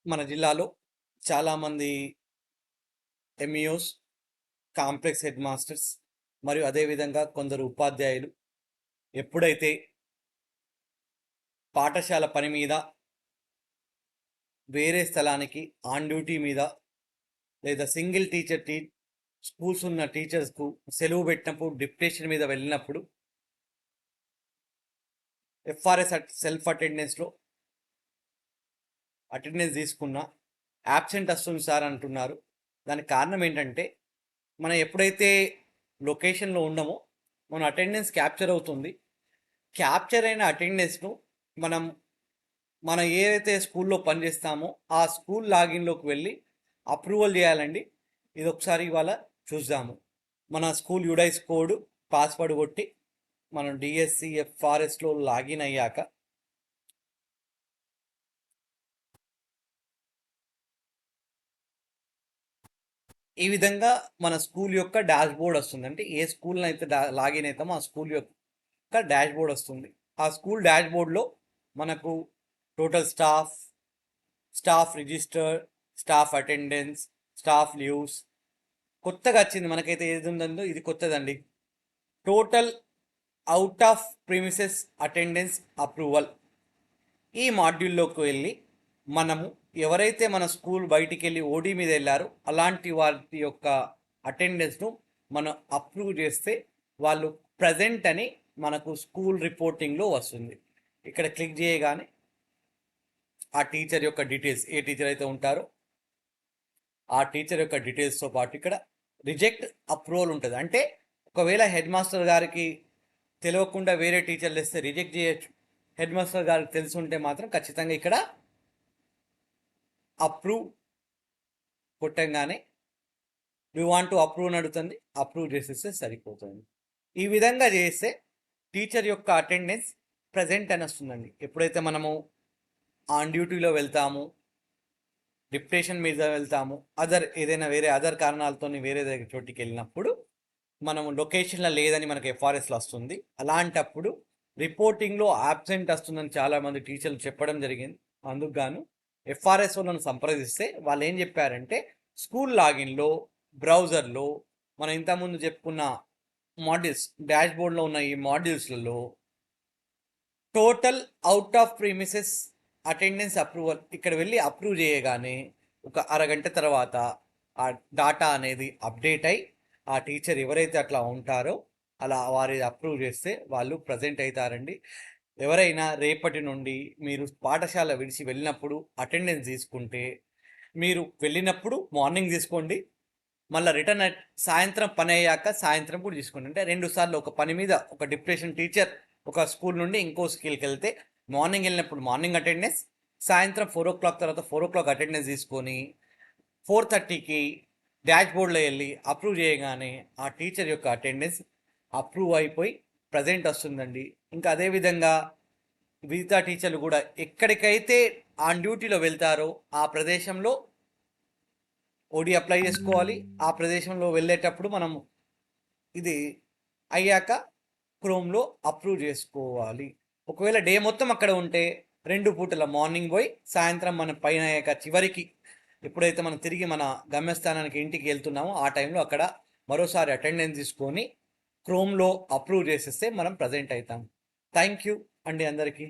మన జిల్లాలో చాలామంది ఎంఈఓస్, కాంప్లెక్స్ హెడ్ మాస్టర్స్ మరియు అదేవిధంగా కొందరు ఉపాధ్యాయులు ఎప్పుడైతే పాఠశాల పని మీద వేరే స్థలానికి ఆన్ డ్యూటీ మీద లేదా సింగిల్ స్కూల్స్ ఉన్న టీచర్స్కు సెలవు పెట్టినప్పుడు డిప్యుటేషన్ మీద వెళ్ళినప్పుడు ఎఫ్ఆర్ఎస్ సెల్ఫ్ అటెండెన్స్లో అటెండెన్స్ తీసుకున్న యాబ్సెంట్ వస్తుంది సార్ అంటున్నారు. దానికి కారణం ఏంటంటే మనం ఎప్పుడైతే లొకేషన్లో ఉన్నామో మన అటెండెన్స్ క్యాప్చర్ అవుతుంది. క్యాప్చర్ అయిన అటెండెన్స్ను మనం ఏదైతే స్కూల్లో పనిచేస్తామో ఆ స్కూల్ లాగిన్లోకి వెళ్ళి అప్రూవల్ చేయాలండి. ఇది ఒకసారి ఇవాళ చూద్దాము. మన స్కూల్ యుడైస్ కోడ్ పాస్వర్డ్ కొట్టి మనం డిఎస్సి ఎఫ్ఆర్ఎస్లో లాగిన్ అయ్యాక ఈ విధంగా మన స్కూల్ యొక్క డాష్ బోర్డ్ వస్తుంది. అంటే ఏ స్కూల్ని అయితే లాగిన్ అవుతామో ఆ స్కూల్ యొక్క డాష్ బోర్డ్ వస్తుంది. ఆ స్కూల్ డాష్ బోర్డ్లో మనకు total staff register, staff attendance, staff leaves కొత్తగా వచ్చింది. మనకైతే ఏది ఉందో ఇది కొత్తదండి. Total out of premises attendance approval ఈ మాడ్యూల్లోకి వెళ్ళి మనము ఎవరైతే మన స్కూల్ బయటికి వెళ్ళి ఓడి మీద వెళ్ళారో అలాంటి వారి యొక్క అటెండెన్స్ను మనం అప్రూవ్ చేస్తే వాళ్ళు ప్రజెంట్ అని మనకు స్కూల్ రిపోర్టింగ్లో వస్తుంది. ఇక్కడ క్లిక్ చేయగానే ఆ టీచర్ యొక్క డీటెయిల్స్, ఏ టీచర్ అయితే ఉంటారో ఆ టీచర్ యొక్క డీటెయిల్స్తో పాటు ఇక్కడ రిజెక్ట్ అప్రూవల్ ఉంటుంది. అంటే ఒకవేళ హెడ్ మాస్టర్ గారికి తెలియకుండా వేరే టీచర్లు ఇస్తే రిజెక్ట్ చేయొచ్చు. హెడ్ మాస్టర్ గారికి తెలిసి ఉంటే మాత్రం ఖచ్చితంగా ఇక్కడ అప్రూవ్ కొట్టంగానే వి వాంట్ టు అప్రూవ్ అని అడుగుతుంది. అప్రూవ్ చేసేస్తే సరిపోతుంది. ఈ విధంగా చేస్తే టీచర్ యొక్క అటెండెన్స్ ప్రజెంట్ అని వస్తుందండి. ఎప్పుడైతే మనము ఆన్ డ్యూటీలో వెళ్తాము, డిప్యుటేషన్ మీద వెళ్తాము, ఏదైనా వేరే కారణాలతో వేరే దగ్గర చోటికి వెళ్ళినప్పుడు మనము లొకేషన్లో లేదని మనకు ఎఫ్ఆర్ఎస్లో వస్తుంది. అలాంటప్పుడు రిపోర్టింగ్లో యాబ్సెంట్ వస్తుందని చాలామంది టీచర్లు చెప్పడం జరిగింది. అందుకు గాను ఎఫ్ఆర్ఎస్ వాళ్ళను సంప్రదిస్తే వాళ్ళు ఏం చెప్పారంటే స్కూల్ లాగిన్లో బ్రౌజర్లో మనం ఇంతకుముందు చెప్పుకున్న మాడ్యూల్స్ డాష్ బోర్డ్లో ఉన్న ఈ మాడ్యూల్స్లలో total out of premises attendance approval ఇక్కడ వెళ్ళి అప్రూవ్ చేయగానే ఒక అరగంట తర్వాత ఆ డాటా అనేది అప్డేట్ అయి ఆ టీచర్ ఎవరైతే అట్లా ఉంటారో అలా వారి అప్రూవ్ చేస్తే వాళ్ళు ప్రజెంట్ అవుతారండి. ఎవరైనా రేపటి నుండి మీరు పాఠశాల విడిచి వెళ్ళినప్పుడు అటెండెన్స్ తీసుకుంటే మీరు వెళ్ళినప్పుడు మార్నింగ్ తీసుకోండి, మళ్ళీ రిటర్న్ సాయంత్రం పని అయ్యాక సాయంత్రం కూడా తీసుకోండి. అంటే 2 సార్లు ఒక పని మీద ఒక డిప్యుటేషన్ టీచర్ ఒక స్కూల్ నుండి ఇంకో స్కూల్కి వెళ్తే మార్నింగ్ వెళ్ళినప్పుడు మార్నింగ్ అటెండెన్స్, సాయంత్రం 4 o'clock తర్వాత 4 o'clock అటెండెన్స్ తీసుకొని 4:30కి డాష్ బోర్డ్లో వెళ్ళి అప్రూవ్ చేయగానే ఆ టీచర్ యొక్క అటెండెన్స్ అప్రూవ్ అయిపోయి ప్రజెంట్ వస్తుందండి. ఇంకా అదేవిధంగా మిగతా టీచర్లు కూడా ఎక్కడికైతే ఆన్ డ్యూటీలో వెళ్తారో ఆ ప్రదేశంలో ఓడి అప్లై చేసుకోవాలి. ఆ ప్రదేశంలో వెళ్ళేటప్పుడు మనం ఇది అయ్యాక క్రోమ్లో అప్రూవ్ చేసుకోవాలి. ఒకవేళ డే మొత్తం అక్కడ ఉంటే 2 పూటల మార్నింగ్ పోయి సాయంత్రం మనం పైన అయ్యాక చివరికి ఎప్పుడైతే మనం తిరిగి మన గమ్యస్థానానికి ఇంటికి వెళ్తున్నామో ఆ టైంలో అక్కడ మరోసారి అటెండెన్స్ తీసుకొని క్రోమ్లో అప్రూవ్ చేసేస్తే మనం ప్రజెంట్ అవుతాం. థ్యాంక్ యూ అండి అందరికీ.